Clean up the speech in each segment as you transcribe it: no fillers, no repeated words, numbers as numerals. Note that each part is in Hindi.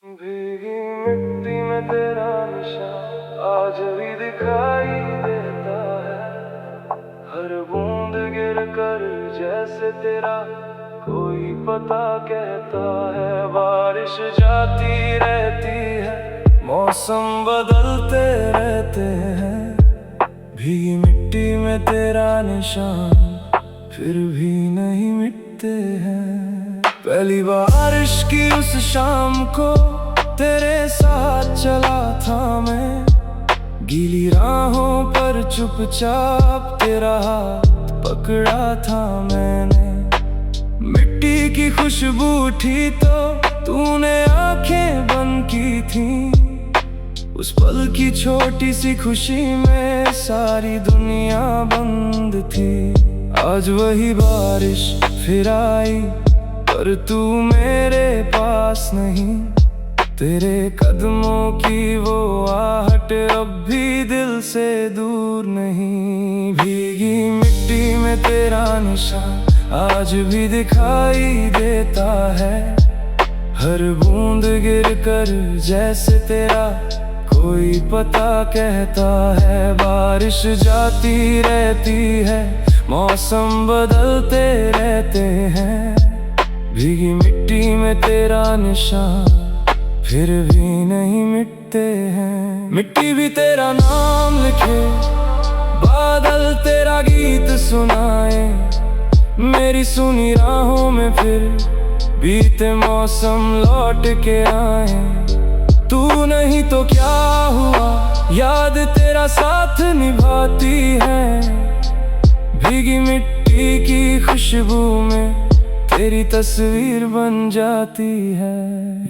भीगी मिट्टी में तेरा निशान आज भी दिखाई देता है। हर बूंद गिर कर जैसे तेरा कोई पता कहता है। बारिश जाती रहती है, मौसम बदलते रहते हैं। भीगी मिट्टी में तेरा निशान फिर भी नहीं मिटते हैं। पहली बारिश की उस शाम को तेरे साथ चला था मैं, गीली राहों पर चुपचाप तेरा हाथ पकड़ा था मैंने। मिट्टी की खुशबू उठी तो तूने आंखें बंद की थी। उस पल की छोटी सी खुशी में सारी दुनिया बंद थी। आज वही बारिश फिर आई पर तू मेरे पास नहीं। तेरे कदमों की वो आहट अब भी दिल से दूर नहीं। भीगी मिट्टी में तेरा निशान आज भी दिखाई देता है। हर बूंद गिर कर जैसे तेरा कोई पता कहता है। बारिश जाती रहती है, मौसम बदलते रहते हैं। भीगी मिट्टी में तेरा निशान फिर भी नहीं मिटते हैं। मिट्टी भी तेरा नाम लिखे, बादल तेरा गीत सुनाए। मेरी सुनी राहों में फिर बीते मौसम लौट के आए। तू नहीं तो क्या हुआ, याद तेरा साथ निभाती है। भीगी मिट्टी की खुशबू में तेरी तस्वीर बन जाती है।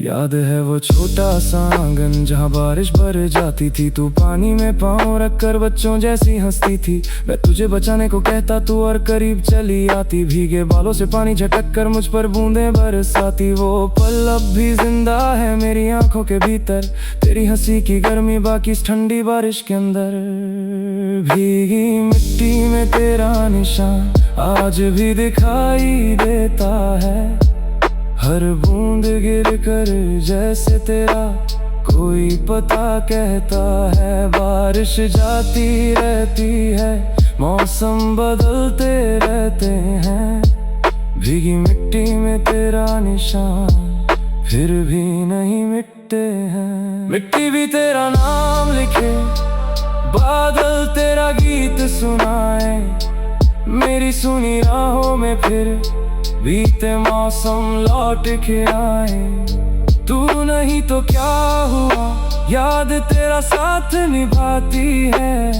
याद है वो छोटा सा आंगन जहाँ बारिश भर जाती थी। तू पानी में पाँव रखकर बच्चों जैसी हंसती थी। मैं तुझे बचाने को कहता तू और करीब चली आती। भीगे बालों से पानी झटक कर मुझ पर बूंदें बरसाती। वो पल अब भी जिंदा है मेरी आंखों के भीतर। तेरी हंसी की गर्मी बाकी इस ठंडी बारिश के अंदर। भीगी मिट्टी में तेरा निशान आज भी दिखाई देता है। हर बूंद गिर कर जैसे तेरा कोई पता कहता है। बारिश जाती रहती है, मौसम बदलते रहते हैं। भीगी मिट्टी में तेरा निशान फिर भी नहीं मिटते हैं। मिट्टी भी तेरा नाम लिखे, बादल तेरा गीत सुनाए। मेरी सुनी राहों में फिर बीते मौसम लौट के आए। तू नहीं तो क्या हुआ, याद तेरा साथ निभाती है।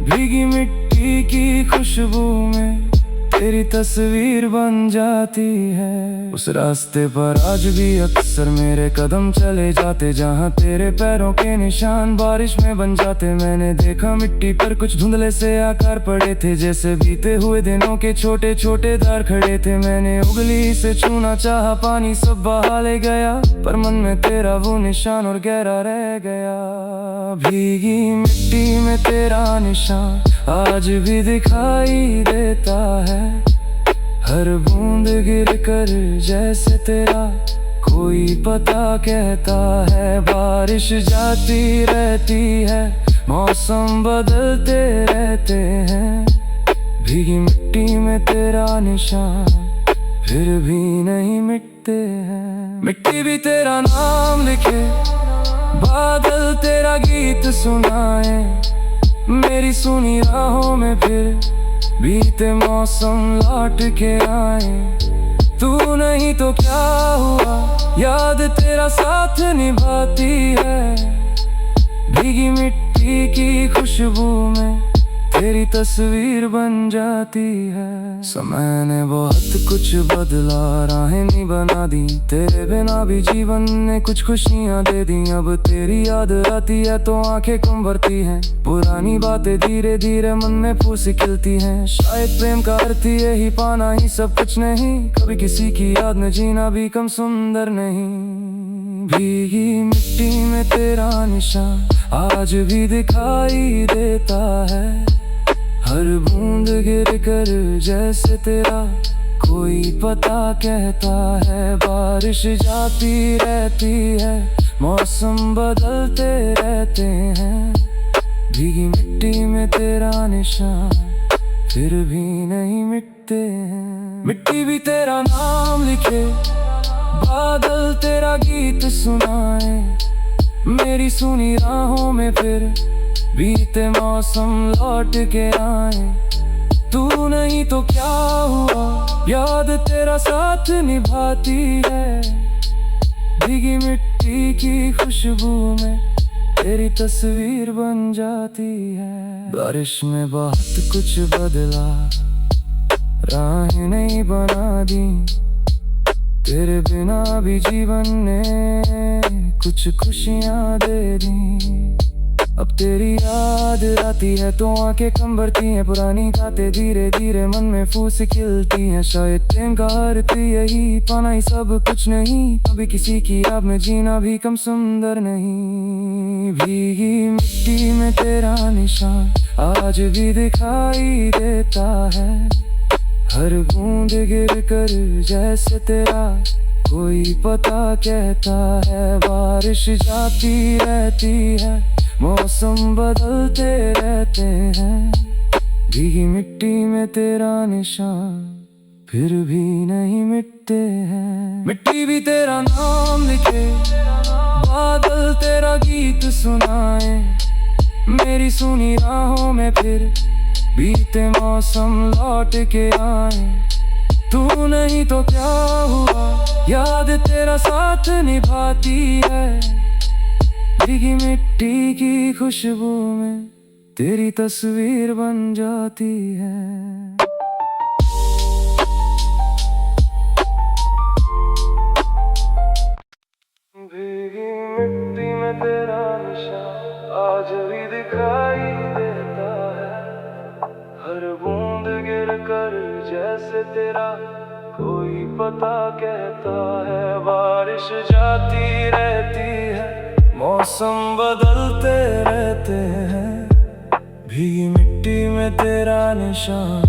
भीगी मिट्टी की खुशबू में तेरी तस्वीर बन जाती है। उस रास्ते पर आज भी अक्सर मेरे कदम चले जाते, जहाँ तेरे पैरों के निशान बारिश में बन जाते। मैंने देखा मिट्टी पर कुछ धुंधले से आकार पड़े थे, जैसे बीते हुए दिनों के छोटे छोटे दाग खड़े थे। मैंने उंगली से छूना चाहा, पानी सब बहा ले गया, पर मन में तेरा वो निशान और गहरा रह गया। भीगी मिट्टी में तेरा निशान आज भी दिखाई देता है। हर बूंद गिर कर जैसे तेरा कोई पता कहता है। बारिश जाती रहती है, मौसम बदलते रहते हैं। भीगी मिट्टी में तेरा निशान फिर भी नहीं मिटते हैं। मिट्टी भी तेरा नाम लिखे, बादल तेरा गीत सुनाए। मेरी सुनी राहों में फिर बीते मौसम लौट के आए। तू नहीं तो क्या हुआ, याद तेरा साथ निभाती है। भीगी मिट्टी की खुशबू में तेरी तस्वीर बन जाती है। समय ने बहुत कुछ बदला, राहें नहीं बना दी। तेरे बिना भी जीवन ने कुछ खुशियाँ दे दी। अब तेरी याद आती है तो आंखें कम भरती हैं। पुरानी बातें धीरे धीरे मन में फूसी खिलती हैं। शायद प्रेम का अर्थ यही पाना ही सब कुछ नहीं। कभी किसी की याद में जीना भी कम सुंदर नहीं। भीगी मिट्टी में तेरा निशान आज भी दिखाई देता है। हर बूंद गिर कर जैसे तेरा कोई पता कहता है बारिश जाती रहती है, मौसम बदलते रहते हैं। भीगी मिट्टी में तेरा निशान फिर भी नहीं मिटते हैं। मिट्टी भी तेरा नाम लिखे, बादल तेरा गीत सुनाए, मेरी सुनी राहों में फिर बीते मौसम लौट के आए। तू नहीं तो क्या हुआ, याद तेरा साथ निभाती है। भीगी मिट्टी की खुशबू में तेरी तस्वीर बन जाती है। बारिश में बहुत कुछ बदला, राहें नहीं बना दी, तेरे बिना भी जीवन ने कुछ खुशियाँ दे दी। अब तेरी याद आती है तो आंखें कम भरती हैं, पुरानी बातें धीरे धीरे मन में फूस खिलती हैं। शायद प्रेम का अर्थ यही, पाना ही सब कुछ नहीं, कभी किसी की याद में जीना भी कम सुंदर नहीं। भीगी मिट्टी में तेरा निशान आज भी दिखाई देता है, हर बूंद गिर कर जैसे तेरा कोई पता कहता है। बारिश जाती रहती है, मौसम बदलते रहते हैं। भीगी मिट्टी में तेरा निशान फिर भी नहीं मिटते हैं। मिट्टी भी तेरा नाम लिखे, बादल तेरा गीत सुनाए, मेरी सुनी राहों में फिर बीते मौसम लौट के आए। तू नहीं तो क्या हुआ, याद तेरा साथ निभाती है। भीगी मिट्टी की खुशबू में तेरी तस्वीर बन जाती है। भीगी मिट्टी में तेरा निशान आज भी दिखाई देता है, हर बूंद गिर कर जैसे तेरा कोई पता कहता है। बारिश जाती रहती है, मौसम बदलते रहते हैं। भीगी मिट्टी में तेरा निशान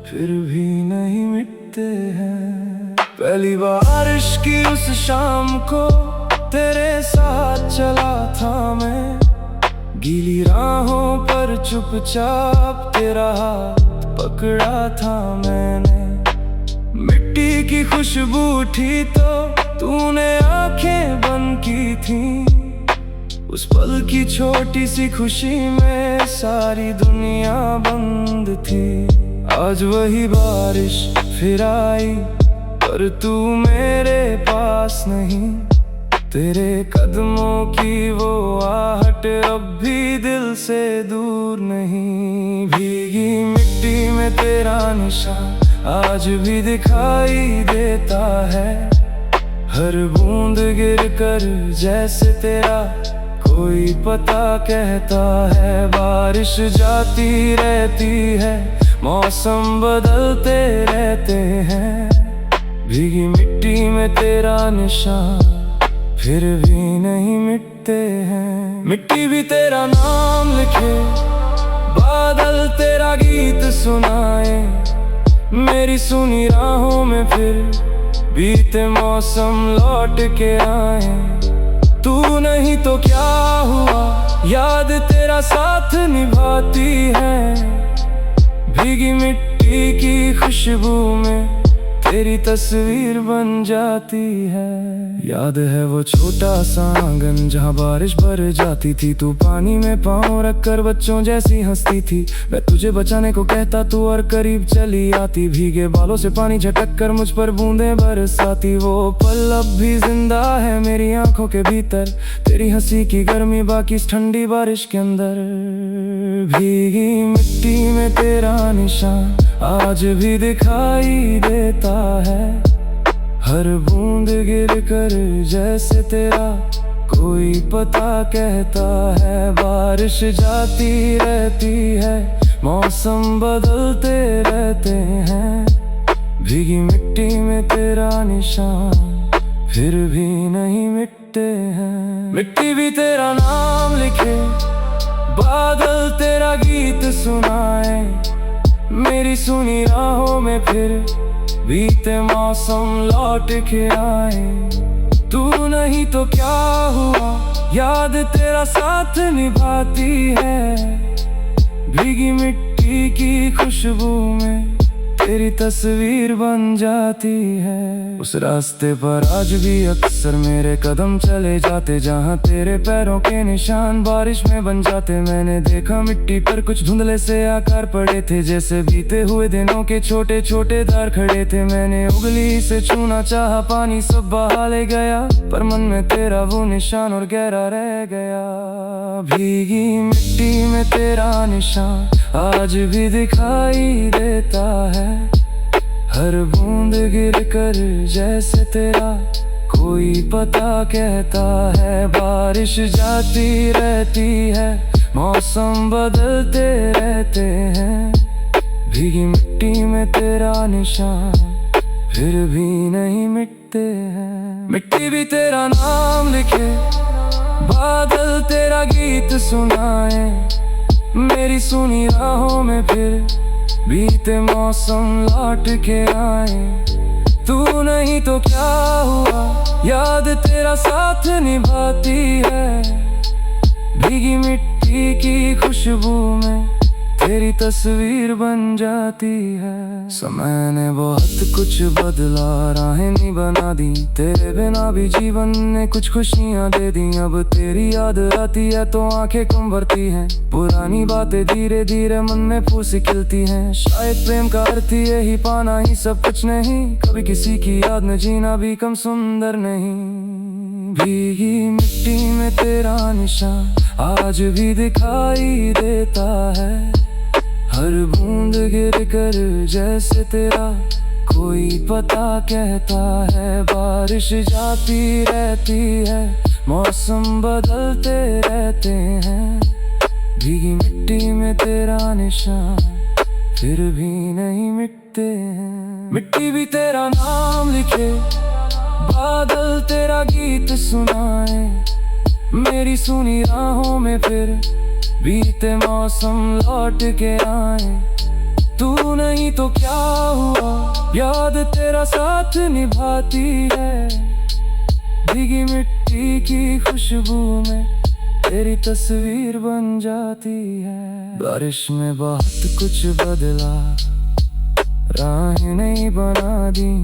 फिर भी नहीं मिटते हैं। पहली बारिश की उस शाम को तेरे साथ चला था मैं, गीली राहों पर चुपचाप तेरा हाथ पकड़ा था मैंने। मिट्टी की खुशबू उठी तो तूने आंखें बंद की थी, उस पल की छोटी सी खुशी में सारी दुनिया बंद थी। आज वही बारिश फिर आई पर तू मेरे पास नहीं, तेरे कदमों की वो आहट अब भी दिल से दूर नहीं। भीगी मिट्टी में तेरा निशान आज भी दिखाई देता है, हर बूंद गिर कर जैसे तेरा कोई पता कहता है। बारिश जाती रहती है, मौसम बदलते रहते हैं। भीगी मिट्टी में तेरा निशान फिर भी नहीं मिटते हैं। मिट्टी भी तेरा नाम लिखे, बादल तेरा गीत सुनाए, मेरी सुनी राहों में फिर बीते मौसम लौट के आए। तू नहीं तो क्या हुआ, याद तेरा साथ निभाती है। भीगी मिट्टी की खुशबू में तेरी तस्वीर बन जाती है। याद है वो छोटा सा आंगन जहाँ बारिश भर जाती थी, तू पानी में पाँव रख कर बच्चों जैसी हंसती थी। मैं तुझे बचाने को कहता तू और करीब चली आती, भीगे बालों से पानी झटक कर मुझ पर बूंदें बरसाती। वो पल अब भी जिंदा है मेरी आंखों के भीतर, तेरी हंसी की गर्मी बाकी इस ठंडी बारिश के अंदर। भीगी मिट्टी में तेरा निशान आज भी दिखाई देता है, हर बूंद गिर कर जैसे तेरा कोई पता कहता है। बारिश जाती रहती है, मौसम बदलते रहते हैं। भीगी मिट्टी में तेरा निशान फिर भी नहीं मिटते हैं। मिट्टी भी तेरा नाम लिखे, बादल तेरा गीत सुनाए, मेरी सुनी राहों में फिर बीते मौसम लौट के आए। तू नहीं तो क्या हुआ, याद तेरा साथ निभाती है। भीगी मिट्टी की खुशबू में तेरी तस्वीर बन जाती है। उस रास्ते पर आज भी अक्सर मेरे कदम चले जाते, जहाँ तेरे पैरों के निशान बारिश में बन जाते। मैंने देखा मिट्टी पर कुछ धुंधले से आकार पड़े थे, जैसे बीते हुए दिनों के छोटे छोटे धार खड़े थे। मैंने उंगली से छूना चाहा, पानी सब बहा ले गया, पर मन में तेरा वो निशान और गहरा रह गया। भीगी मिट्टी में तेरा निशान आज भी दिखाई देता है। हर बूंद गिर कर जैसे तेरा कोई पता कहता है। बारिश जाती रहती है, मौसम बदलते रहते हैं। भीगी मिट्टी में तेरा निशान फिर भी नहीं मिटते हैं। मिट्टी भी तेरा नाम लिखे, बादल तेरा गीत सुनाए। मेरी सुनी राहों में फिर बीते मौसम लौट के आए। तू नहीं तो क्या हुआ, याद तेरा साथ निभाती है। भीगी मिट्टी की खुशबू में तेरी तस्वीर बन जाती है। समय ने बहुत कुछ बदला, राहें नहीं बना दी, तेरे बिना भी जीवन ने कुछ खुशियाँ दे दी। अब तेरी याद आती है तो आंखें कम भरती हैं, पुरानी बातें धीरे धीरे मन में फूस खिलती हैं। शायद प्रेम का अर्थ यही पाना ही सब कुछ नहीं, कभी किसी की याद में जीना भी कम सुंदर नहीं। भीगी मिट्टी में तेरा निशान आज भी दिखाई देता है। हर बूंद गिर कर जैसे तेरा कोई पता कहता है। बारिश जाती रहती है, मौसम बदलते रहते हैं। भीगी मिट्टी में तेरा निशान फिर भी नहीं मिटते हैं। मिट्टी भी तेरा नाम लिखे, बादल तेरा गीत सुनाए। मेरी सुनी राहों में फिर बीते मौसम लौट के आए। तू नहीं तो क्या हुआ, याद तेरा साथ निभाती है। भीगी मिट्टी की खुशबू में तेरी तस्वीर बन जाती है। बारिश में बहुत कुछ बदला, राहें नहीं बना दी,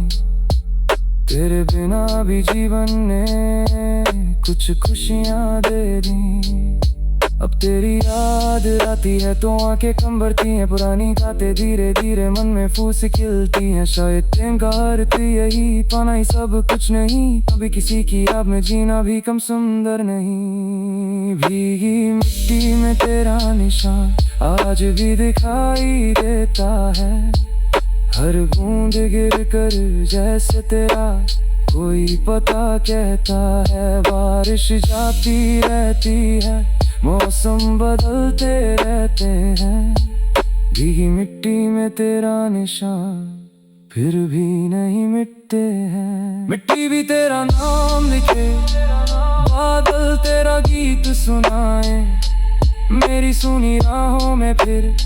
तेरे बिना भी जीवन ने कुछ खुशियाँ दे दी। अब तेरी याद आती है तो आंखें कम भरती हैं, पुरानी बातें धीरे धीरे मन में फूस खिलती हैं। शायद प्रेम का अर्थ यही पाना ही सब कुछ नहीं, कभी किसी की याद में जीना भी कम सुंदर नहीं। भीगी मिट्टी में तेरा निशान आज भी दिखाई देता है। हर बूंद गिर कर जैसे तेरा कोई पता कहता है। बारिश जाती रहती है, मौसम बदलते रहते हैं। भीगी मिट्टी में तेरा निशान फिर भी नहीं मिटते हैं। मिट्टी भी तेरा नाम लिखे, बादल तेरा गीत सुनाए। मेरी सुनी राहों में फिर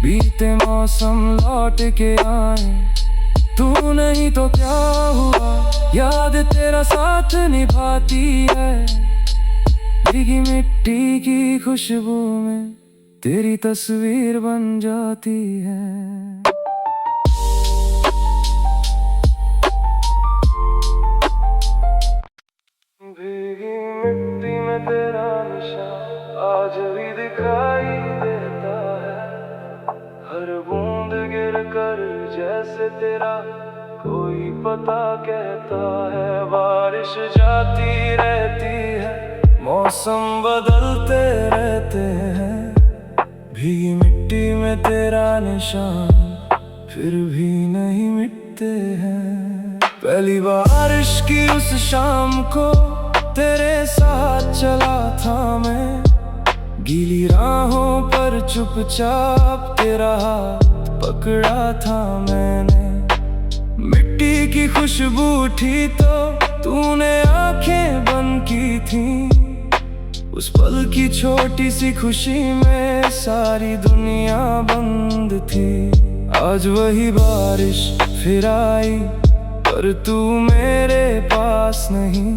बीते मौसम लौट के आए। तू नहीं तो क्या हुआ, याद तेरा साथ निभाती है। भीगी मिट्टी की खुशबू में तेरी तस्वीर बन जाती है। भीगी मिट्टी में तेरा निशान आज भी दिखाई देता है। हर बूंद गिर कर जैसे तेरा कोई पता कहता है। बारिश जाती रहती है, मौसम बदलते रहते हैं। भीगी मिट्टी में तेरा निशान फिर भी नहीं मिटते हैं। पहली बारिश की उस शाम को तेरे साथ चला था मैं, गीली राहों पर चुपचाप तेरा हाथ पकड़ा था मैंने। मिट्टी की खुशबू थी तो तूने आंखें बंद की थी। उस पल की छोटी सी खुशी में सारी दुनिया बंद थी। आज वही बारिश फिर आई, पर तू मेरे पास नहीं।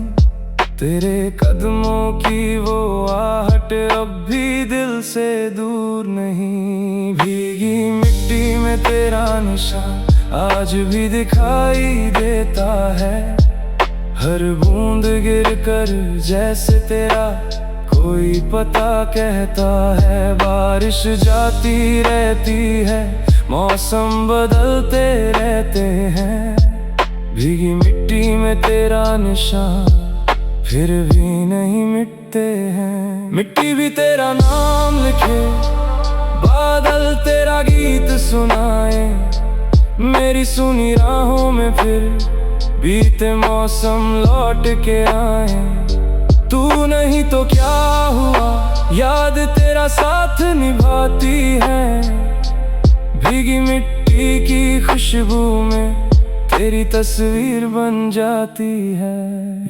तेरे कदमों की वो आहट अब भी दिल से दूर नहीं। भीगी मिट्टी में तेरा निशान आज भी दिखाई देता है। हर बूंद गिर कर जैसे तेरा कोई पता कहता है। बारिश जाती रहती है, मौसम बदलते रहते हैं। भीगी मिट्टी में तेरा निशान फिर भी नहीं मिटते हैं। मिट्टी भी तेरा नाम लिखे, बादल तेरा गीत सुनाए। मेरी सुनी राहों में फिर बीते मौसम लौट के आए। तू नहीं तो क्या हुआ, याद तेरा साथ निभाती है। भीगी मिट्टी की खुशबू में तेरी तस्वीर बन जाती है।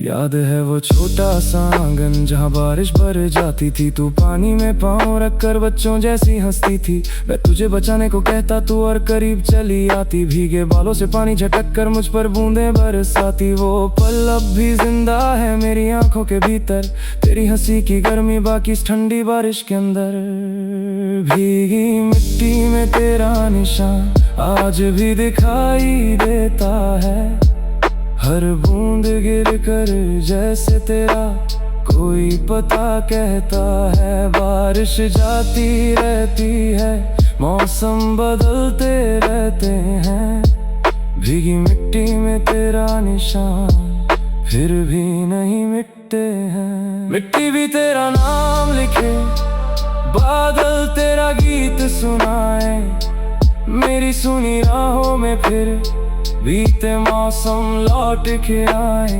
याद है वो छोटा सा आंगन जहाँ बारिश भर जाती थी। तू पानी में पाँव रखकर बच्चों जैसी हंसती थी। मैं तुझे बचाने को कहता तू और करीब चली आती। भीगे बालों से पानी झटक कर मुझ पर बूंदें बरसाती। वो पल अब भी जिंदा है मेरी आंखों के भीतर। तेरी हंसी की गर्मी बाकी इस ठंडी बारिश के अंदर। भीगी मिट्टी में तेरा निशान आज भी दिखाई देता है। हर बूंद गिर कर जैसे तेरा कोई पता कहता है। बारिश जाती रहती है, मौसम बदलते रहते हैं। भीगी मिट्टी में तेरा निशान फिर भी नहीं मिटते हैं। मिट्टी भी तेरा नाम लिखे, बादल तेरा गीत सुनाए। मेरी सुनी राहों में फिर बीते मौसम लौट के आए।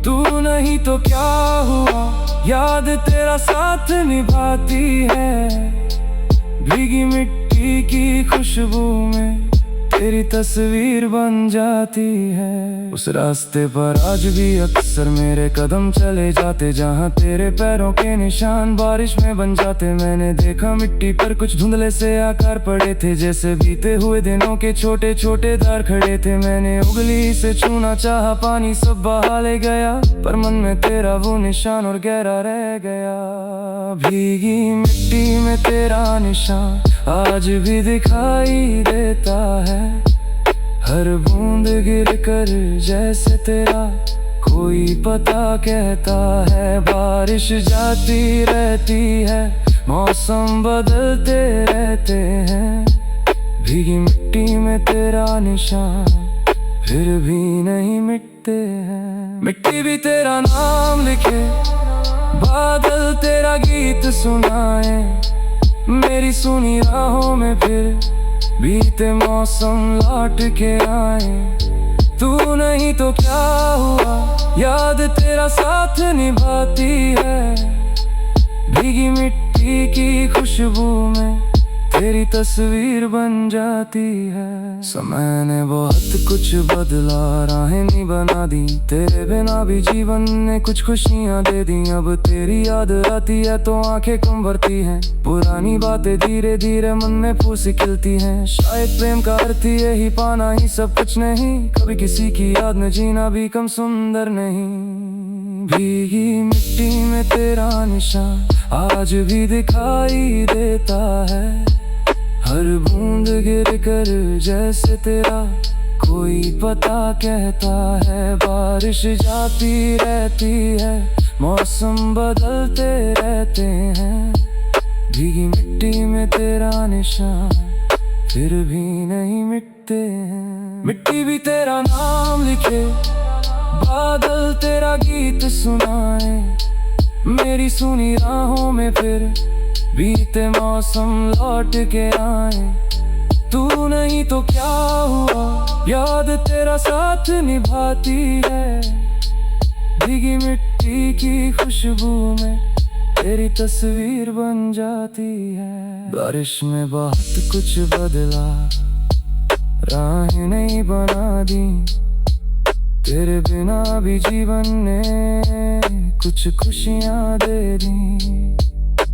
तू नहीं तो क्या हुआ, याद तेरा साथ निभाती है। भीगी मिट्टी की खुशबू में तेरी तस्वीर बन जाती है। उस रास्ते पर आज भी अक्सर मेरे कदम चले जाते, जहाँ तेरे पैरों के निशान बारिश में बन जाते। मैंने देखा मिट्टी पर कुछ धुंधले से आकार पड़े थे, जैसे बीते हुए दिनों के छोटे छोटे दाग खड़े थे। मैंने उंगली से छूना चाहा, पानी सब बहा ले गया, पर मन में तेरा वो निशान और गहरा रह गया। भीगी मिट्टी में तेरा निशान आज भी दिखाई देता है। हर बूंद गिर कर जैसे तेरा कोई पता कहता है। बारिश जाती रहती है, मौसम बदलते रहते हैं। भीगी मिट्टी में तेरा निशान फिर भी नहीं मिटते हैं। मिट्टी भी तेरा नाम लिखे, बादल तेरा गीत सुनाए। मेरी सुनी राहों में फिर बीते मौसम लौट के आए। तू नहीं तो क्या हुआ, याद तेरा साथ निभाती है। भीगी मिट्टी की खुशबू में तेरी तस्वीर बन जाती है। समय ने बहुत कुछ बदला, राहें नहीं बना दी। तेरे बिना भी जीवन ने कुछ खुशियाँ दे दी। अब तेरी याद आती है तो आंखें कम भरती हैं। पुरानी बातें धीरे धीरे मन में फूसी खिलती हैं। शायद प्रेम का अर्थ यही पाना ही सब कुछ नहीं। कभी किसी की याद में जीना भी कम सुंदर नहीं। भीगी मिट्टी में तेरा निशान आज भी दिखाई देता है। हर बूंद गिर कर जैसे तेरा कोई पता कहता है। बारिश जाती रहती है, मौसम बदलते रहते हैं। भीगी मिट्टी में तेरा निशान फिर भी नहीं मिटते हैं। मिट्टी भी तेरा नाम लिखे, बादल तेरा गीत सुनाए। मेरी सुनी राहों में फिर बीते मौसम लौट के आए। तू नहीं तो क्या हुआ, याद तेरा साथ निभाती है। भीगी मिट्टी की खुशबू में तेरी तस्वीर बन जाती है। बारिश में बहुत कुछ बदला, राहें नहीं बना दी। तेरे बिना भी जीवन ने कुछ खुशियाँ दे दी।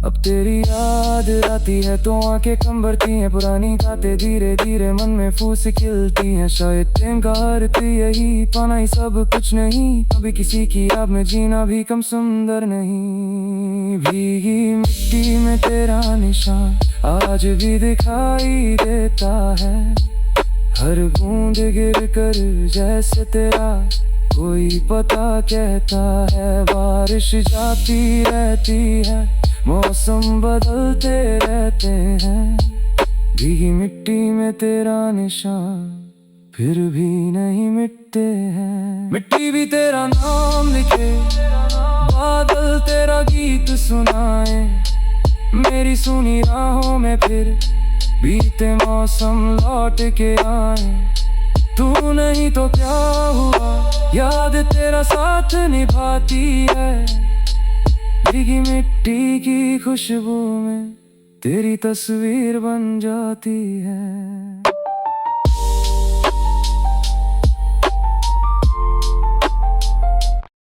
अब तेरी याद आती है तो आंखें कम भरती हैं, पुरानी बातें धीरे धीरे मन में फूस खिलती हैं। शायद प्रेम का अर्थ यही, पाना ही सब कुछ नहीं, अभी किसी की याद में जीना भी कम सुंदर नहीं। भीगी मिट्टी में तेरा निशान आज भी दिखाई देता है, हर बूंद गिर कर जैसे तेरा कोई पता कहता है। बारिश जाती रहती है, मौसम बदलते रहते हैं, भीगी मिट्टी में तेरा निशान फिर भी नहीं मिटते हैं। मिट्टी भी तेरा नाम लिखे, बादल तेरा गीत सुनाए, मेरी सुनी राहों में फिर बीते मौसम लौट के आए। तू नहीं तो क्या हुआ, याद तेरा साथ निभाती है, भीगी मिट्टी की खुशबू में तेरी तस्वीर बन जाती है।